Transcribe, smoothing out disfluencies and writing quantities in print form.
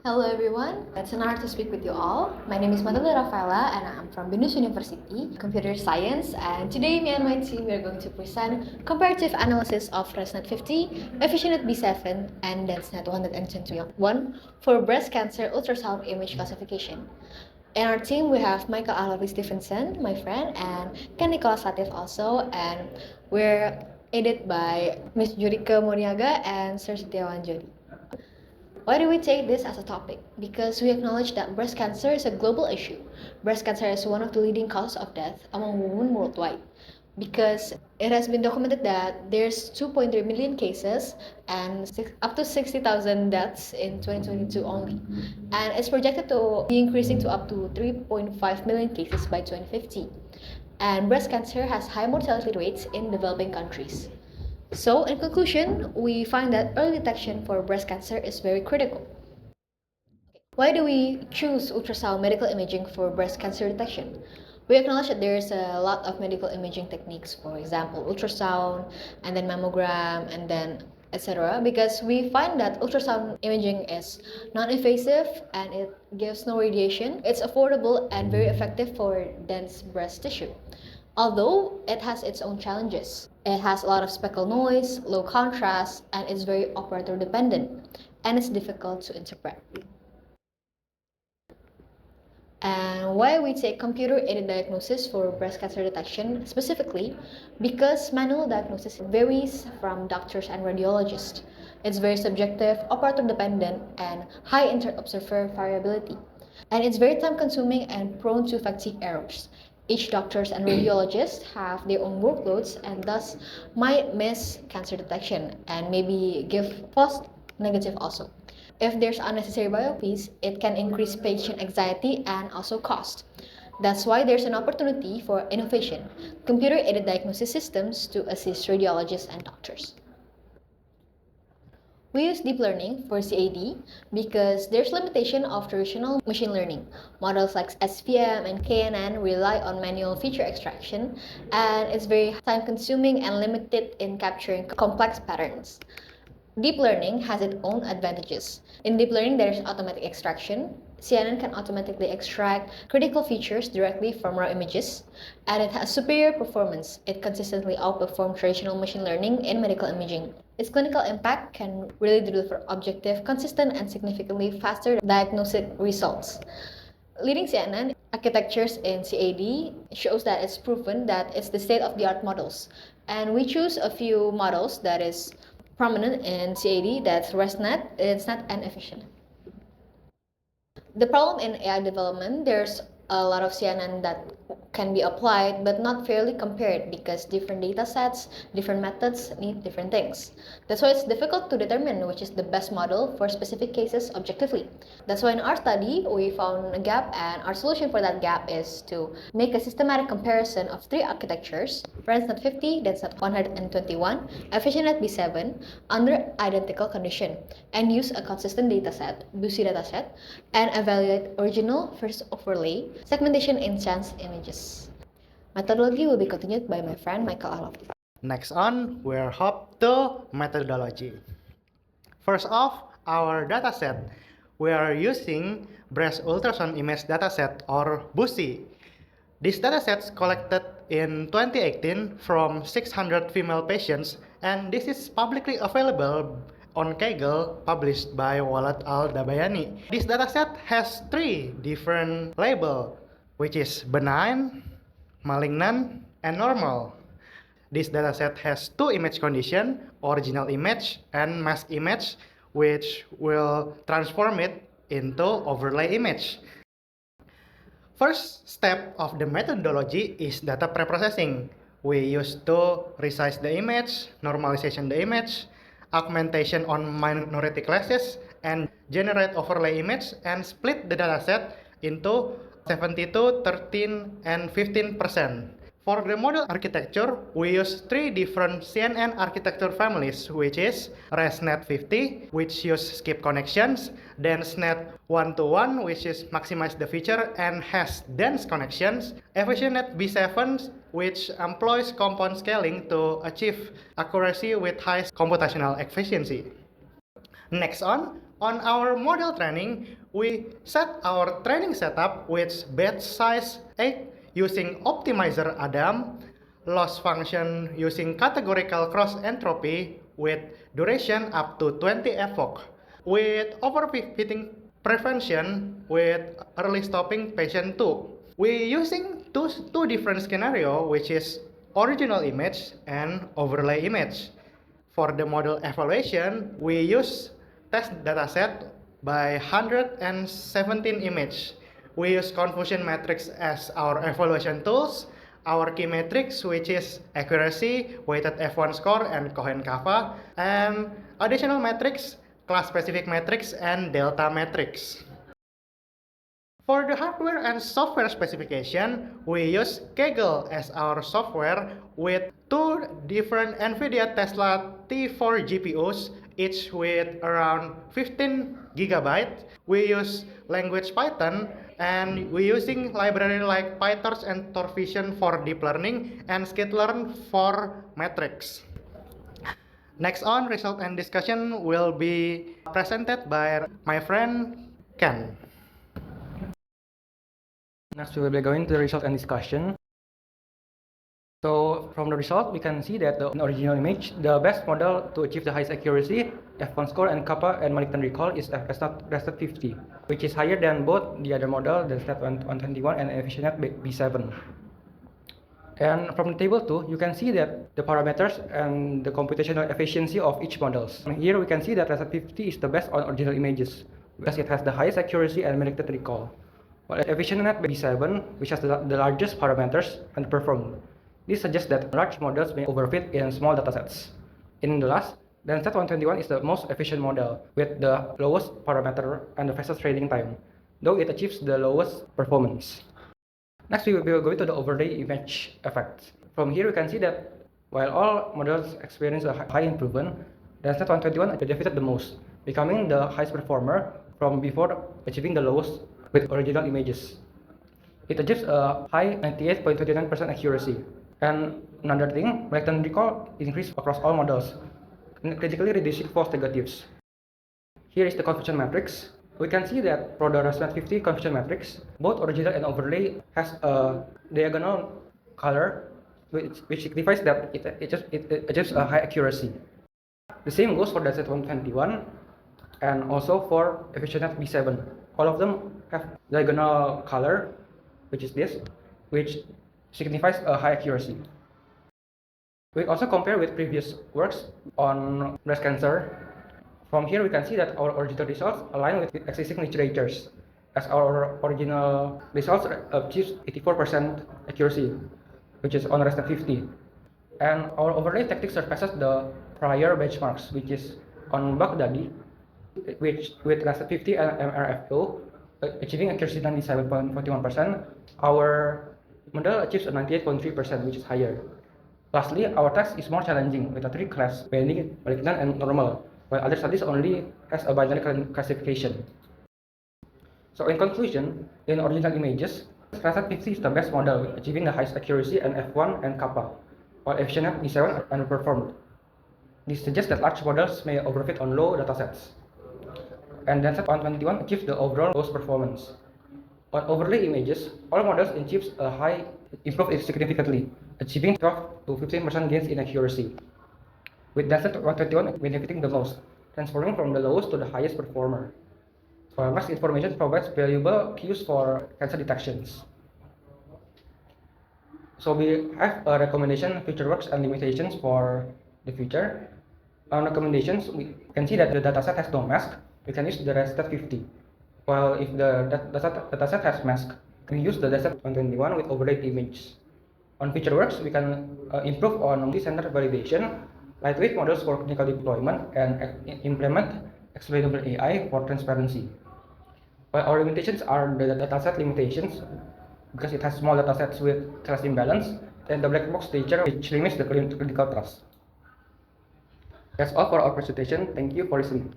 Hello everyone, it's an honor to speak with you all. My name is Madhula Rafaela and I'm from Binus University, Computer Science, and today me and my team are going to present comparative analysis of ResNet 50, EfficientNet B7, and DenseNet 121 for breast cancer ultrasound image classification. In our team, we have Michael Alavi Stevenson, my friend, and Ken Nicholas Latif also, and we're aided by Ms. Jurika Moriaga and Sir Setiawan Jodi. Why do we take this as a topic? Because we acknowledge that breast cancer is a global issue. Breast cancer is one of the leading causes of death among women worldwide. Because it has been documented that there's 2.3 million cases and up to 60,000 deaths in 2022 only. And it's projected to be increasing to up to 3.5 million cases by 2050. And breast cancer has high mortality rates in developing countries. So, in conclusion, we find that early detection for breast cancer is very critical. Why do we choose ultrasound medical imaging for breast cancer detection? We acknowledge that there's a lot of medical imaging techniques, for example, ultrasound, and then mammogram, and then etc. Because we find that ultrasound imaging is non-invasive and it gives no radiation. It's affordable and very effective for dense breast tissue. Although it has its own challenges. It has a lot of speckle noise, low contrast, and it's very operator dependent, and it's difficult to interpret. And why we take computer-aided diagnosis for breast cancer detection specifically? Because manual diagnosis varies from doctors and radiologists. It's very subjective, operator dependent, and high inter-observer variability. And it's very time-consuming and prone to fatigue errors. Each doctors and radiologists have their own workloads and thus might miss cancer detection and maybe give false negative also. If there's unnecessary biopsies, it can increase patient anxiety and also cost. That's why there's an opportunity for innovation, computer-aided diagnosis systems to assist radiologists and doctors. We use deep learning for CAD because there's limitation of traditional machine learning. Models like SVM and KNN rely on manual feature extraction, and it's very time-consuming and limited in capturing complex patterns. Deep learning has its own advantages. In deep learning, there is automatic extraction. CNN can automatically extract critical features directly from raw images, and it has superior performance. It consistently outperforms traditional machine learning in medical imaging. Its clinical impact can really deliver objective, consistent, and significantly faster diagnostic results. Leading CNN architectures in CAD shows that it's proven that it's the state-of-the-art models. And we choose a few models that is prominent in CAD, that's ResNet, InSNet, and Efficient. The problem in AI development, there's a lot of CNN that can be applied but not fairly compared because different data sets, different methods need different things. That's why it's difficult to determine which is the best model for specific cases objectively. That's why in our study, we found a gap, and our solution for that gap is to make a systematic comparison of three architectures, ResNet 50, DenseNet 121, EfficientNet B7, under identical condition, and use a consistent dataset, BUSI dataset, and evaluate original versus overlay segmentation in chance images. Methodology will be continued by my friend Michael Alavi. Next on, we'll hop to methodology. First off, our dataset. We are using breast ultrasound image dataset or BUSI. This dataset collected in 2018 from 600 female patients, and this is publicly available on Kaggle, published by Walid Al-Dabayani. This dataset has three different labels, which is benign, malignant, and normal. This dataset has two image conditions, original image and mask image, which will transform it into overlay image. First step of the methodology is data preprocessing. We use to resize the image, normalization the image, augmentation on minority classes, and generate overlay image and split the dataset into 72, 13, and 15%. For the model architecture, we use three different CNN architecture families, which is ResNet 50, which use skip connections, DenseNet 121, which is maximize the feature and has dense connections, EfficientNet B7, which employs compound scaling to achieve accuracy with high computational efficiency. Next on our model training, we set our training setup with batch size 8 using optimizer Adam, loss function using categorical cross entropy with duration up to 20 epoch, with overfitting prevention with early stopping patient 2. We using two different scenario, which is original image and overlay image. For the model evaluation, we use test dataset by 117 image. We use confusion matrix as our evaluation tools, our key metrics, which is accuracy, weighted F1 score, and Cohen-Kappa, and additional metrics, class-specific metrics, and delta metrics. For the hardware and software specification, we use Kaggle as our software with two different NVIDIA Tesla T4 GPUs, each with around 15 gigabyte. We use language Python, and we using library like PyTorch and TorVision for deep learning and skitlearn for metrics. Next on, result and discussion will be presented by my friend Ken. Next, we will be going to the result and discussion. So from the result, we can see that the original image, the best model to achieve the highest accuracy, F1 score, and kappa and malignant recall is ResNet 50, which is higher than both the other model, the ResNet 121 and EfficientNet B7. And from the table 2, you can see that the parameters and the computational efficiency of each models. And here we can see that ResNet 50 is the best on original images, because it has the highest accuracy and malignant recall. While EfficientNet B7, which has the largest parameters, underperformed. This suggests that large models may overfit in small datasets. In the last, the ResNet 121 is the most efficient model with the lowest parameter and the fastest training time, though it achieves the lowest performance. Next, we will go to the overlay image effect. From here, we can see that while all models experience a high improvement, the ResNet 121 benefited the most, becoming the highest performer from before achieving the lowest with original images. It achieves a high 98.29% accuracy. And another thing, malignant recall increased across all models, critically reducing false negatives. Here is the confusion matrix. We can see that for the ResNet 50 confusion matrix, both original and overlay has a diagonal color, which signifies that it achieves a high accuracy. The same goes for the ResNet 121 and also for EfficientNet B7. All of them have diagonal color, which is this, which signifies a high accuracy. We also compare with previous works on breast cancer. From here, we can see that our original results align with existing literatures, as our original results achieves 84% accuracy, which is on ResNet 50. And our overlay technique surpasses the prior benchmarks, which is on Baghdadi, which with ResNet 50 and MRFO, achieving accuracy 97.41%, our model achieves a 98.3%, which is higher. Lastly, our test is more challenging with a three-class benign, malignant, and normal, while other studies only has a binary classification. So in conclusion, in original images, ResNet 50 is the best model, achieving the highest accuracy and F1 and kappa, while EfficientNet B7 underperformed. This suggests that large models may overfit on low datasets. And ResNet 121 achieves the overall lowest performance. On overlay images, all models achieves a high improve significantly, achieving 12 to 15% gains in accuracy, with ResNet 121 benefiting the most, transforming from the lowest to the highest performer. While mask information provides valuable cues for cancer detections. So we have a recommendation, feature works, and limitations for the future. On recommendations, we can see that the dataset has no mask. We can use the ResNet 50. While if the dataset has mask, we use the ResNet 121 with overlaid image. On feature works, we can improve on multi-center validation, lightweight models for clinical deployment, and implement explainable AI for transparency. While our limitations are the dataset limitations, because it has small datasets with trust imbalance, and the black box nature, which limits the clinical trust. That's all for our presentation. Thank you for listening.